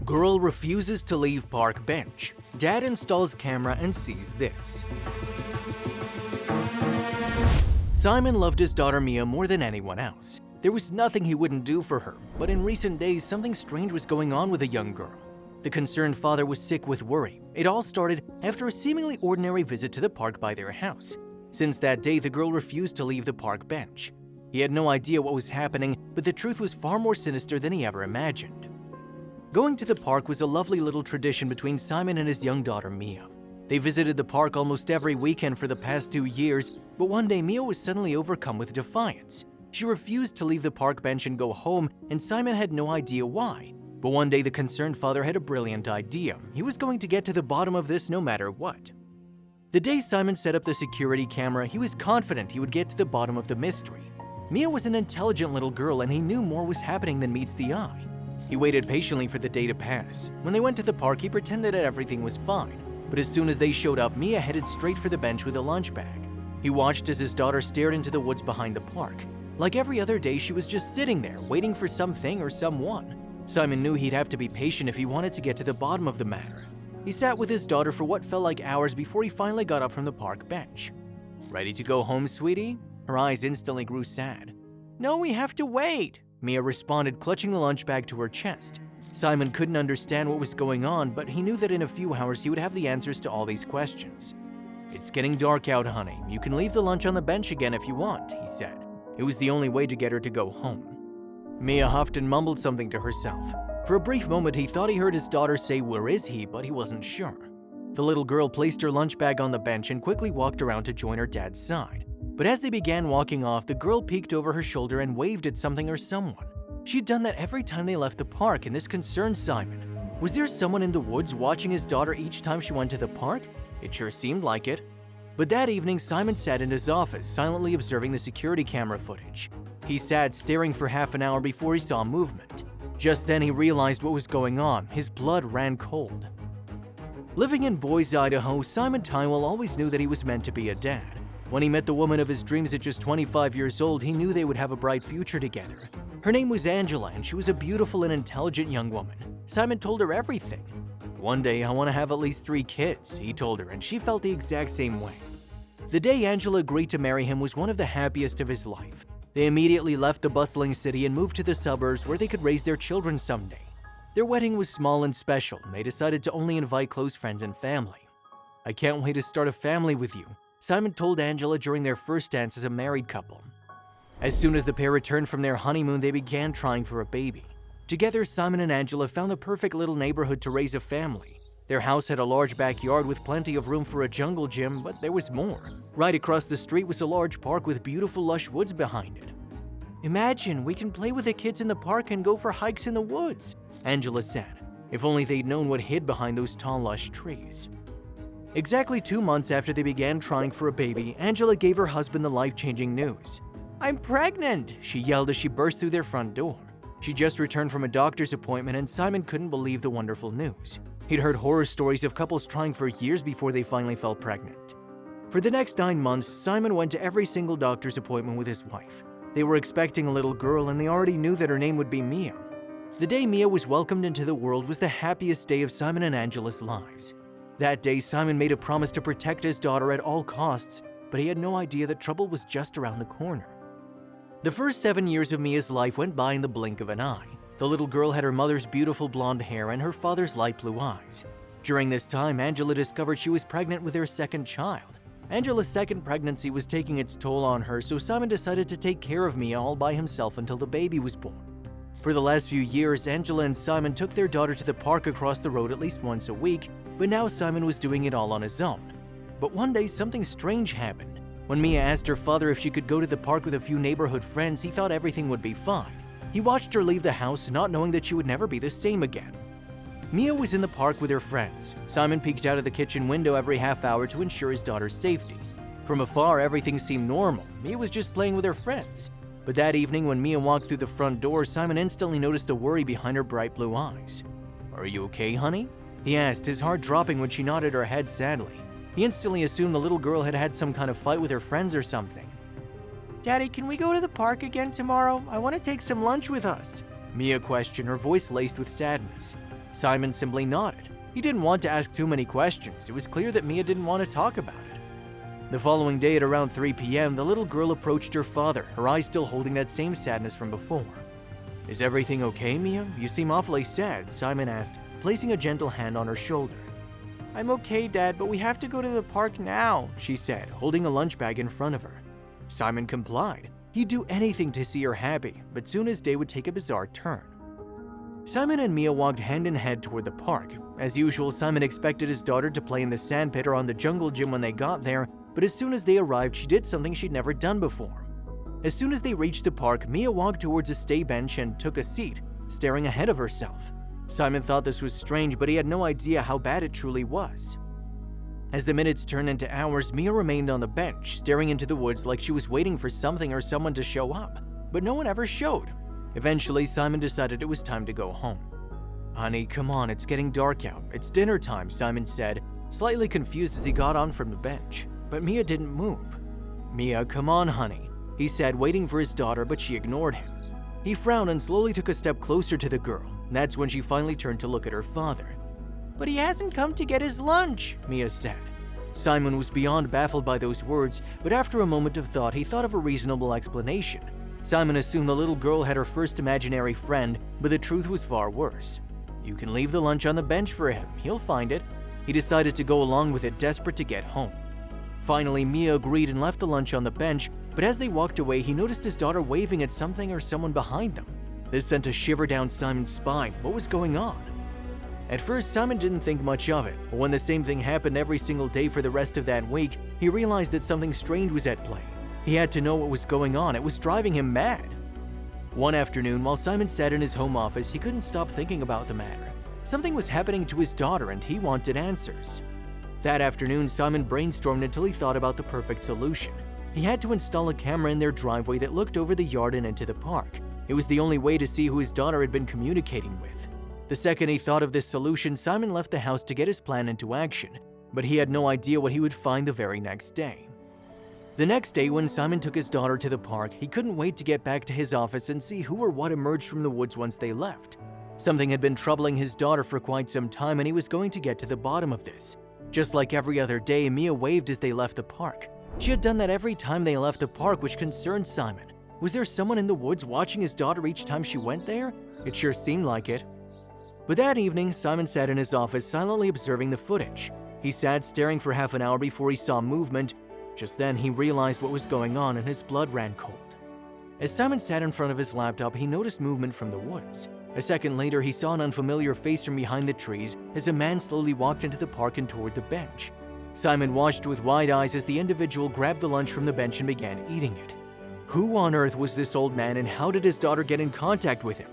Girl refuses to leave park bench. Dad installs camera and sees this. Simon loved his daughter Mia more than anyone else. There was nothing he wouldn't do for her, but in recent days something strange was going on with the young girl. The concerned father was sick with worry. It all started after a seemingly ordinary visit to the park by their house. Since that day, the girl refused to leave the park bench. He had no idea what was happening, but the truth was far more sinister than he ever imagined. Going to the park was a lovely little tradition between Simon and his young daughter Mia. They visited the park almost every weekend for the past 2 years, but one day Mia was suddenly overcome with defiance. She refused to leave the park bench and go home, and Simon had no idea why. But one day the concerned father had a brilliant idea. He was going to get to the bottom of this no matter what. The day Simon set up the security camera, he was confident he would get to the bottom of the mystery. Mia was an intelligent little girl, and he knew more was happening than meets the eye. He waited patiently for the day to pass. When they went to the park, he pretended that everything was fine. But as soon as they showed up, Mia headed straight for the bench with a lunch bag. He watched as his daughter stared into the woods behind the park. Like every other day, she was just sitting there, waiting for something or someone. Simon knew he'd have to be patient if he wanted to get to the bottom of the matter. He sat with his daughter for what felt like hours before he finally got up from the park bench. "Ready to go home, sweetie?" Her eyes instantly grew sad. "No, we have to wait," Mia responded, clutching the lunch bag to her chest. Simon couldn't understand what was going on, but he knew that in a few hours he would have the answers to all these questions. "It's getting dark out, honey. You can leave the lunch on the bench again if you want," he said. It was the only way to get her to go home. Mia huffed and mumbled something to herself. For a brief moment, he thought he heard his daughter say, "Where is he?" but he wasn't sure. The little girl placed her lunch bag on the bench and quickly walked around to join her dad's side. But as they began walking off, the girl peeked over her shoulder and waved at something or someone. She'd done that every time they left the park, and this concerned Simon. Was there someone in the woods watching his daughter each time she went to the park? It sure seemed like it. But that evening, Simon sat in his office, silently observing the security camera footage. He sat staring for half an hour before he saw movement. Just then, he realized what was going on. His blood ran cold. Living in Boise, Idaho, Simon Tywell always knew that he was meant to be a dad. When he met the woman of his dreams at just 25 years old, he knew they would have a bright future together. Her name was Angela, and she was a beautiful and intelligent young woman. Simon told her everything. "One day, I want to have at least 3 kids, he told her, and she felt the exact same way. The day Angela agreed to marry him was one of the happiest of his life. They immediately left the bustling city and moved to the suburbs where they could raise their children someday. Their wedding was small and special, and they decided to only invite close friends and family. "I can't wait to start a family with you," Simon told Angela during their first dance as a married couple. As soon as the pair returned from their honeymoon, they began trying for a baby. Together, Simon and Angela found the perfect little neighborhood to raise a family. Their house had a large backyard with plenty of room for a jungle gym, but there was more. Right across the street was a large park with beautiful lush woods behind it. "Imagine, we can play with the kids in the park and go for hikes in the woods," Angela said. If only they'd known what hid behind those tall, lush trees. Exactly 2 months after they began trying for a baby, Angela gave her husband the life-changing news. "I'm pregnant!" she yelled as she burst through their front door. She just returned from a doctor's appointment, and Simon couldn't believe the wonderful news. He'd heard horror stories of couples trying for years before they finally fell pregnant. For the next 9 months, Simon went to every single doctor's appointment with his wife. They were expecting a little girl, and they already knew that her name would be Mia. The day Mia was welcomed into the world was the happiest day of Simon and Angela's lives. That day, Simon made a promise to protect his daughter at all costs, but he had no idea that trouble was just around the corner. The first 7 years of Mia's life went by in the blink of an eye. The little girl had her mother's beautiful blonde hair and her father's light blue eyes. During this time, Angela discovered she was pregnant with their second child. Angela's second pregnancy was taking its toll on her, so Simon decided to take care of Mia all by himself until the baby was born. For the last few years, Angela and Simon took their daughter to the park across the road at least once a week, but now Simon was doing it all on his own. But one day, something strange happened. When Mia asked her father if she could go to the park with a few neighborhood friends, he thought everything would be fine. He watched her leave the house, not knowing that she would never be the same again. Mia was in the park with her friends. Simon peeked out of the kitchen window every half hour to ensure his daughter's safety. From afar, everything seemed normal. Mia was just playing with her friends. But that evening, when Mia walked through the front door, Simon instantly noticed the worry behind her bright blue eyes. "Are you okay, honey?" he asked, his heart dropping when she nodded her head sadly. He instantly assumed the little girl had had some kind of fight with her friends or something. "Daddy, can we go to the park again tomorrow? I want to take some lunch with us," Mia questioned, her voice laced with sadness. Simon simply nodded. He didn't want to ask too many questions. It was clear that Mia didn't want to talk about it. The following day at around 3 p.m., the little girl approached her father, her eyes still holding that same sadness from before. "Is everything okay, Mia? You seem awfully sad," Simon asked, placing a gentle hand on her shoulder. "I'm okay, Dad, but we have to go to the park now," she said, holding a lunch bag in front of her. Simon complied. He'd do anything to see her happy, but soon his day would take a bizarre turn. Simon and Mia walked hand in hand toward the park. As usual, Simon expected his daughter to play in the sandpit or on the jungle gym when they got there, but as soon as they arrived, she did something she'd never done before. As soon as they reached the park, Mia walked towards a stay bench and took a seat, staring ahead of herself. Simon thought this was strange, but he had no idea how bad it truly was. As the minutes turned into hours, Mia remained on the bench, staring into the woods like she was waiting for something or someone to show up, but no one ever showed. Eventually, Simon decided it was time to go home. "Honey, come on, it's getting dark out. It's dinner time," Simon said, slightly confused as he got on from the bench. But Mia didn't move. "Mia, come on, honey," he said, waiting for his daughter, but she ignored him. He frowned and slowly took a step closer to the girl. That's when she finally turned to look at her father. "But he hasn't come to get his lunch," Mia said. Simon was beyond baffled by those words, but after a moment of thought, he thought of a reasonable explanation. Simon assumed the little girl had her first imaginary friend, but the truth was far worse. "You can leave the lunch on the bench for him. He'll find it." He decided to go along with it, desperate to get home. Finally, Mia agreed and left the lunch on the bench, but as they walked away, he noticed his daughter waving at something or someone behind them. This sent a shiver down Simon's spine. What was going on? At first, Simon didn't think much of it, but when the same thing happened every single day for the rest of that week, he realized that something strange was at play. He had to know what was going on. It was driving him mad. One afternoon, while Simon sat in his home office, he couldn't stop thinking about the matter. Something was happening to his daughter, and he wanted answers. That afternoon, Simon brainstormed until he thought about the perfect solution. He had to install a camera in their driveway that looked over the yard and into the park. It was the only way to see who his daughter had been communicating with. The second he thought of this solution, Simon left the house to get his plan into action, but he had no idea what he would find the very next day. The next day, when Simon took his daughter to the park, he couldn't wait to get back to his office and see who or what emerged from the woods once they left. Something had been troubling his daughter for quite some time, and he was going to get to the bottom of this. Just like every other day, Mia waved as they left the park. She had done that every time they left the park, which concerned Simon. Was there someone in the woods watching his daughter each time she went there? It sure seemed like it. But that evening, Simon sat in his office silently observing the footage. He sat staring for half an hour before he saw movement. Just then, he realized what was going on and his blood ran cold. As Simon sat in front of his laptop, he noticed movement from the woods. A second later, he saw an unfamiliar face from behind the trees as a man slowly walked into the park and toward the bench. Simon watched with wide eyes as the individual grabbed the lunch from the bench and began eating it. Who on earth was this old man, and how did his daughter get in contact with him?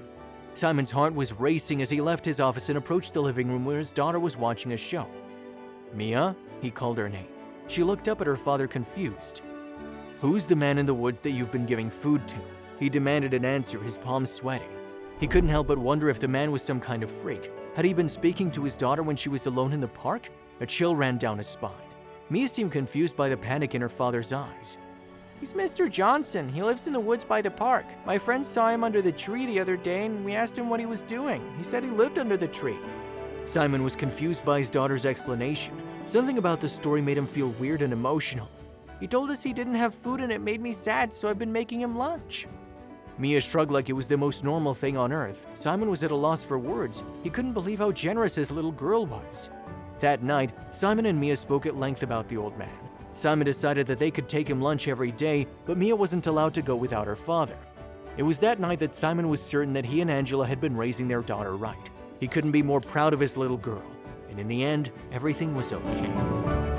Simon's heart was racing as he left his office and approached the living room where his daughter was watching a show. "Mia?" he called her name. She looked up at her father, confused. "Who's the man in the woods that you've been giving food to?" He demanded an answer, his palms sweating. He couldn't help but wonder if the man was some kind of freak. Had he been speaking to his daughter when she was alone in the park? A chill ran down his spine. Mia seemed confused by the panic in her father's eyes. "He's Mr. Johnson. He lives in the woods by the park. My friend saw him under the tree the other day and we asked him what he was doing. He said he lived under the tree." Simon was confused by his daughter's explanation. Something about the story made him feel weird and emotional. "He told us he didn't have food and it made me sad, so I've been making him lunch." Mia shrugged like it was the most normal thing on earth. Simon was at a loss for words. He couldn't believe how generous his little girl was. That night, Simon and Mia spoke at length about the old man. Simon decided that they could take him lunch every day, but Mia wasn't allowed to go without her father. It was that night that Simon was certain that he and Angela had been raising their daughter right. He couldn't be more proud of his little girl. And in the end, everything was okay.